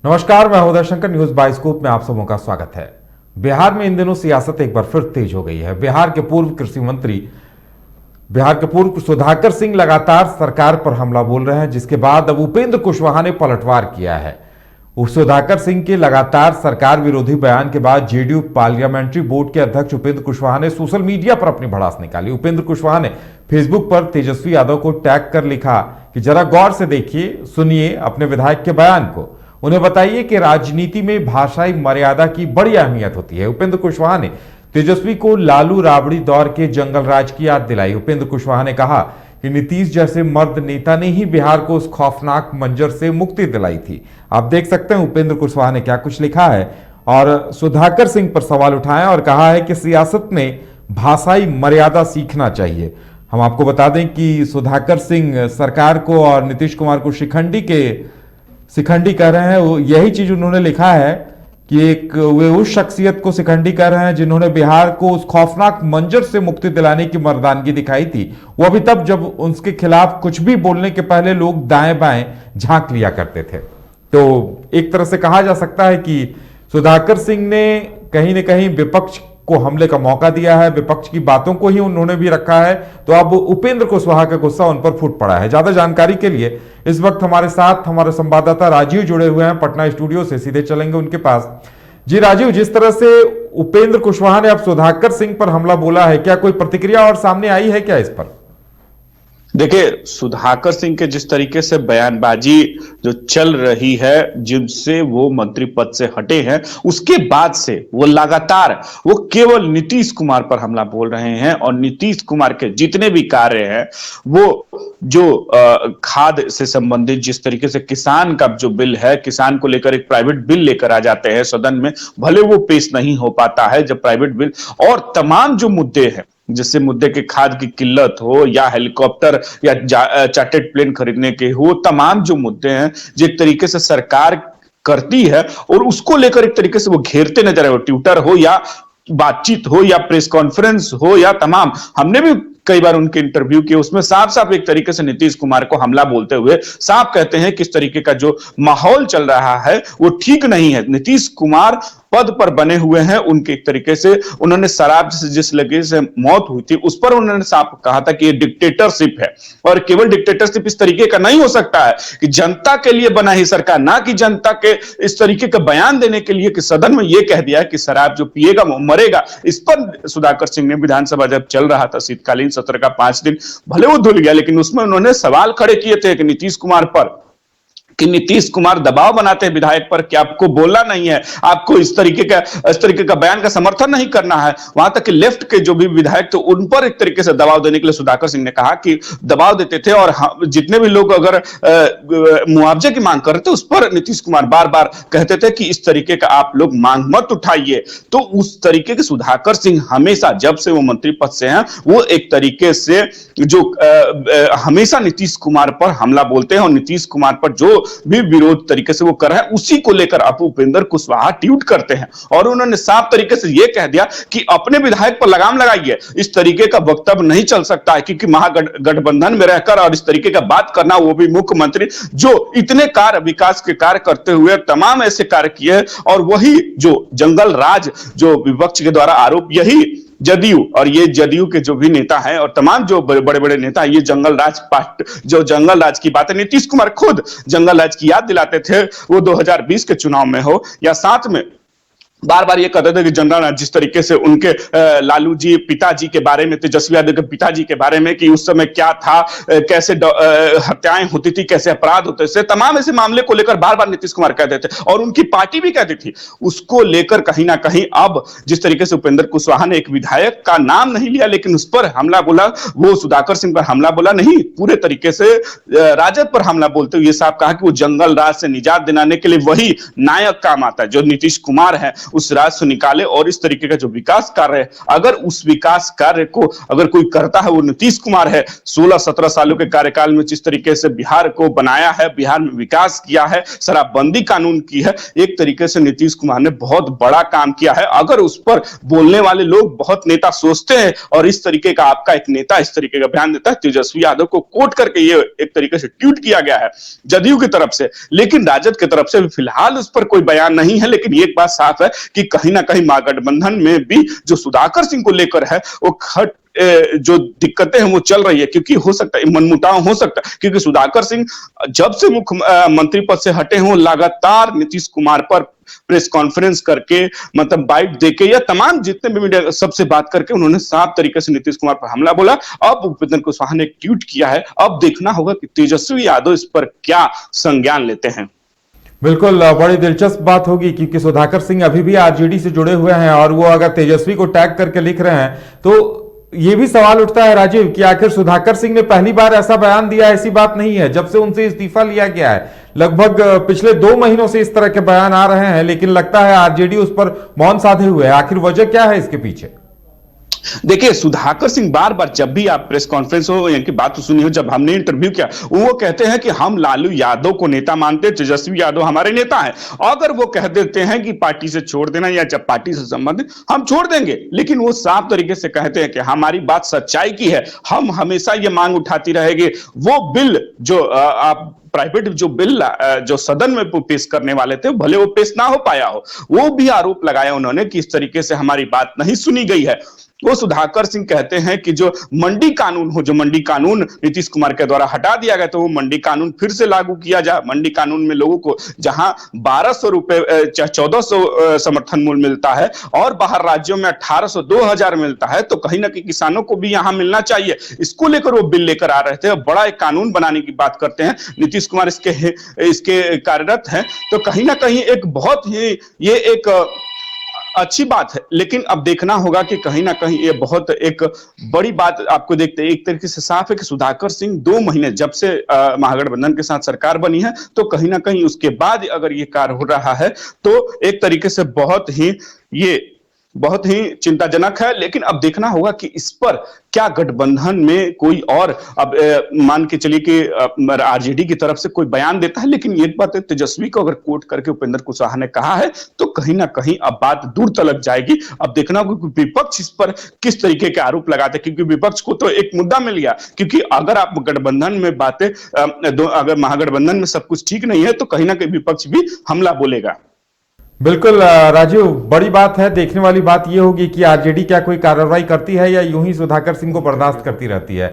नमस्कार, मैं हूं शंकर। न्यूज बाइस्कोप में आप सबों का स्वागत है। बिहार में इन दिनों सियासत एक बार फिर तेज हो गई है। बिहार के पूर्व सुधाकर सिंह लगातार सरकार पर हमला बोल रहे हैं, जिसके बाद अब उपेंद्र कुशवाहा ने पलटवार किया है। सुधाकर सिंह के लगातार सरकार विरोधी बयान के बाद जेडीयू पार्लियामेंट्री बोर्ड के अध्यक्ष उपेंद्र कुशवाहा ने सोशल मीडिया पर अपनी भड़ास निकाली। उपेंद्र कुशवाहा ने फेसबुक पर तेजस्वी यादव को टैग कर लिखा कि जरा गौर से देखिए, सुनिए अपने विधायक के बयान को, उन्हें बताइए कि राजनीति में भाषाई मर्यादा की बड़ी अहमियत होती है। उपेंद्र कुशवाहा ने तेजस्वी को लालू राबड़ी दौर के जंगल राज की याद दिलाई। उपेंद्र कुशवाहा ने कहा कि नीतीश जैसे मर्द नेता ने ही बिहार को उस खौफनाक मंजर से मुक्ति दिलाई थी। आप देख सकते हैं उपेंद्र कुशवाहा ने क्या कुछ लिखा है और सुधाकर सिंह पर सवाल उठाया और कहा है कि सियासत में भाषाई मर्यादा सीखना चाहिए। हम आपको बता दें कि सुधाकर सिंह सरकार को और नीतीश कुमार को शिखंडी कह रहे हैं। यही चीज उन्होंने लिखा है कि वे उस शख्सियत को शिखंडी कह रहे हैं जिन्होंने बिहार को उस खौफनाक मंजर से मुक्ति दिलाने की मर्दानगी दिखाई थी। वो अभी तब जब उनके खिलाफ कुछ भी बोलने के पहले लोग दाएं बाएं झांक लिया करते थे। तो एक तरह से कहा जा सकता है कि सुधाकर सिंह ने कहीं ना कहीं विपक्ष को हमले का मौका दिया है, विपक्ष की बातों को ही उन्होंने भी रखा है। तो अब उपेंद्र कुशवाहा का गुस्सा उन पर फूट पड़ा है। ज्यादा जानकारी के लिए इस वक्त हमारे साथ हमारे संवाददाता राजीव जुड़े हुए हैं पटना स्टूडियो से। सीधे चलेंगे उनके पास। जी राजीव, जिस तरह से उपेंद्र कुशवाहा ने अब सुधाकर सिंह पर हमला बोला है, क्या कोई प्रतिक्रिया और सामने आई है क्या इस पर? देखिए, सुधाकर सिंह के जिस तरीके से बयानबाजी जो चल रही है, जिनसे वो मंत्री पद से हटे हैं, उसके बाद से वो लगातार वो केवल नीतीश कुमार पर हमला बोल रहे हैं और नीतीश कुमार के जितने भी कार्य हैं, वो जो खाद से संबंधित जिस तरीके से किसान का जो बिल है, किसान को लेकर एक प्राइवेट बिल लेकर आ जाते हैं सदन में, भले वो पेश नहीं हो पाता है जब प्राइवेट बिल, और तमाम जो मुद्दे हैं, जैसे मुद्दे के खाद की किल्लत हो या हेलीकॉप्टर या चार्टर्ड प्लेन खरीदने के हो, तमाम जो मुद्दे हैं जिस तरीके से सरकार करती है और उसको लेकर एक तरीके से वो घेरते नजर आए, ट्विटर हो या बातचीत हो या प्रेस कॉन्फ्रेंस हो या तमाम, हमने भी कई बार उनके इंटरव्यू किए, उसमें साफ साफ एक तरीके से नीतीश कुमार को हमला बोलते हुए साफ कहते हैं कि इस तरीके का जो माहौल चल रहा है वो ठीक नहीं है। नीतीश कुमार पद पर बने हुए हैं, उनके एक तरीके से उन्होंने शराब से जिस लगे से मौत हुई थी उस पर उन्होंने साफ कहा था कि ये डिक्टेटरशिप है, और केवल डिक्टेटरशिप इस तरीके का नहीं हो सकता है कि जनता के लिए बना ही सरकार, ना कि जनता के इस तरीके का बयान देने के लिए कि सदन में यह कह दिया कि शराब जो पिएगा वो मरेगा। इस पर सुधाकर सिंह ने विधानसभा जब चल रहा था शीतकालीन सत्र का 5 दिन, भले वो धुल गया, लेकिन उसमें उन्होंने सवाल खड़े किए थे कि नीतीश कुमार पर, कि नीतीश कुमार दबाव बनाते हैं विधायक पर कि आपको बोलना नहीं है, आपको इस तरीके का बयान का समर्थन नहीं करना है। वहां तक कि लेफ्ट के जो भी विधायक थे उन पर एक तरीके से दबाव देने के लिए सुधाकर सिंह ने कहा कि दबाव देते थे, और जितने भी लोग अगर मुआवजे की मांग कर रहे थे उस पर नीतीश कुमार बार बार कहते थे कि इस तरीके का आप लोग मांग मत उठाइए। तो उस तरीके के सुधाकर सिंह हमेशा जब से वो मंत्री पद से हैं, वो एक तरीके से जो हमेशा नीतीश कुमार पर हमला बोलते हैं और नीतीश कुमार पर जो भी विरोध तरीके से वो कर रहे हैं, उसी को लेकर अब उपेंद्र कुशवाहा ट्वीट करते हैं और उन्होंने साफ तरीके से यह कह दिया कि अपने विधायक पर लगाम लगाइए, इस तरीके का वक्तव्य नहीं चल सकता है, क्योंकि महागठबंधन में रहकर और इस तरीके का बात करना, वो भी मुख्यमंत्री जो इतने कार्य विकास के कार्य करते हुए तमाम ऐसे कार्य किए, और वही जो जंगल राज जो विपक्ष के द्वारा आरोप, यही जदयू और ये जदयू के जो भी नेता हैं और तमाम जो बड़े बड़े नेता, ये जंगल राज की बात है, नीतीश कुमार खुद जंगल राज की याद दिलाते थे, वो 2020 के चुनाव में हो या साथ में बार बार ये कहते थे कि जनरल जिस तरीके से उनके लालू जी पिताजी के बारे में, तेजस्वी यादव के पिताजी के बारे में, कि उस समय क्या था, कैसे हत्याएं होती थी, कैसे अपराध होते थे, तमाम ऐसे मामले को लेकर बार बार नीतीश कुमार कहते थे और उनकी पार्टी भी कहती थी। उसको लेकर कहीं ना कहीं अब जिस तरीके से उपेंद्र कुशवाहा ने एक विधायक का नाम नहीं लिया लेकिन उस पर हमला बोला, वो सुधाकर सिंह पर हमला बोला नहीं, पूरे तरीके से राजद पर हमला बोलते हुए साफ कहा कि वो जंगल राज से निजात दिलाने के लिए वही नायक काम आता है जो नीतीश कुमार है, उस राज्य से निकाले और इस तरीके का जो विकास कार्य है, अगर उस विकास कार्य को अगर कोई करता है वो नीतीश कुमार है। 16-17 सालों के कार्यकाल में जिस तरीके से बिहार को बनाया है, बिहार में विकास किया है, शराबबंदी कानून की है, एक तरीके से नीतीश कुमार ने बहुत बड़ा काम किया है। अगर उस पर बोलने वाले लोग बहुत नेता सोचते हैं और इस तरीके का आपका एक नेता इस तरीके का बयान देता है, तेजस्वी यादव को कोट करके ये एक तरीके से ट्वीट किया गया है जदयू की तरफ से, लेकिन राजद की तरफ से फिलहाल उस पर कोई बयान नहीं है। लेकिन एक बात साफ है कि कहीं ना कहीं महागठबंधन में भी जो सुधाकर सिंह को लेकर है वो खट जो दिक्कतें हैं वो चल रही है, क्योंकि हो सकता है मनमुटाव हो सकता है, क्योंकि सुधाकर सिंह जब से मुख्यमंत्री पद से हटे हों लगातार नीतीश कुमार पर प्रेस कॉन्फ्रेंस करके मतलब बाइट देके या तमाम जितने भी मीडिया सबसे बात करके उन्होंने साफ तरीके से नीतीश कुमार पर हमला बोला। अब उपेंद्र कुशवाहा ने एक ट्वीट किया है, अब देखना होगा कि तेजस्वी यादव इस पर क्या संज्ञान लेते हैं। बिल्कुल, बड़ी दिलचस्प बात होगी क्योंकि सुधाकर सिंह अभी भी आरजेडी से जुड़े हुए हैं और वो अगर तेजस्वी को टैग करके लिख रहे हैं तो ये भी सवाल उठता है राजीव कि आखिर सुधाकर सिंह ने पहली बार ऐसा बयान दिया, ऐसी बात नहीं है। जब से उनसे इस्तीफा लिया गया है लगभग पिछले 2 महीनों से इस तरह के बयान आ रहे हैं, लेकिन लगता है आरजेडी उस पर मौन साधे हुए है। आखिर वजह क्या है इसके पीछे? देखिए, सुधाकर सिंह बार बार जब भी आप प्रेस कॉन्फ्रेंस हो इनकी बात तो सुनी हो, जब हमने इंटरव्यू किया वो कहते हैं कि हम लालू यादव को नेता मानते हैं, तेजस्वी यादव हमारे नेता हैं। अगर वो कह देते हैं कि पार्टी से छोड़ देना या जब पार्टी से संबंधित हम छोड़ देंगे, लेकिन वो साफ तरीके से कहते हैं कि हमारी बात सच्चाई की है, हम हमेशा ये मांग उठाती रहेंगे। वो बिल जो आप प्राइवेट जो बिल जो सदन में पेश करने वाले थे भले वो पेश ना हो पाया हो, वो भी आरोप लगाया उन्होंने कि इस तरीके से हमारी बात नहीं सुनी गई है। वो सुधाकर सिंह कहते हैं कि जो मंडी कानून हो, जो मंडी कानून नीतीश कुमार के द्वारा हटा दिया गया, तो वो मंडी कानून फिर से लागू किया जाए। मंडी कानून में लोगों को जहां 1200 रुपए 1400 समर्थन मूल्य मिलता है और बाहर राज्यों में 1800 2000 मिलता है, तो कहीं ना कहीं किसानों को भी यहां मिलना चाहिए। इसको लेकर वो बिल लेकर आ रहे थे, बड़ा एक कानून बनाने की बात करते हैं। नीतीश कुमार इसके कार्यरत हैं, तो कहीं ना कहीं एक बहुत ही ये एक अच्छी बात है। लेकिन अब देखना होगा कि कहीं ना कहीं ये बहुत एक बड़ी बात आपको देखते एक तरीके से साफ है कि सुधाकर सिंह 2 महीने जब से महागठबंधन के साथ सरकार बनी है, तो कहीं ना कहीं उसके बाद अगर ये कार्य हो रहा है तो एक तरीके से बहुत ही चिंताजनक है। लेकिन अब देखना होगा कि इस पर क्या गठबंधन में कोई और अब मान के चलिए कि आरजेडी की तरफ से कोई बयान देता है, लेकिन एक बात है तेजस्वी को अगर कोट करके उपेंद्र कुशवाहा ने कहा है तो कहीं ना कहीं अब बात दूर तलक जाएगी। अब देखना होगा कि विपक्ष इस पर किस तरीके के आरोप लगाते हैं, क्योंकि विपक्ष को तो एक मुद्दा मिल गया, क्योंकि अगर आप गठबंधन में बातें अगर महागठबंधन में सब कुछ ठीक नहीं है तो कहीं ना कहीं विपक्ष भी हमला बोलेगा। बिल्कुल राजीव, बड़ी बात है। देखने वाली बात यह होगी कि आरजेडी क्या कोई कार्रवाई करती है या यूं ही सुधाकर सिंह को बर्दाश्त करती रहती है।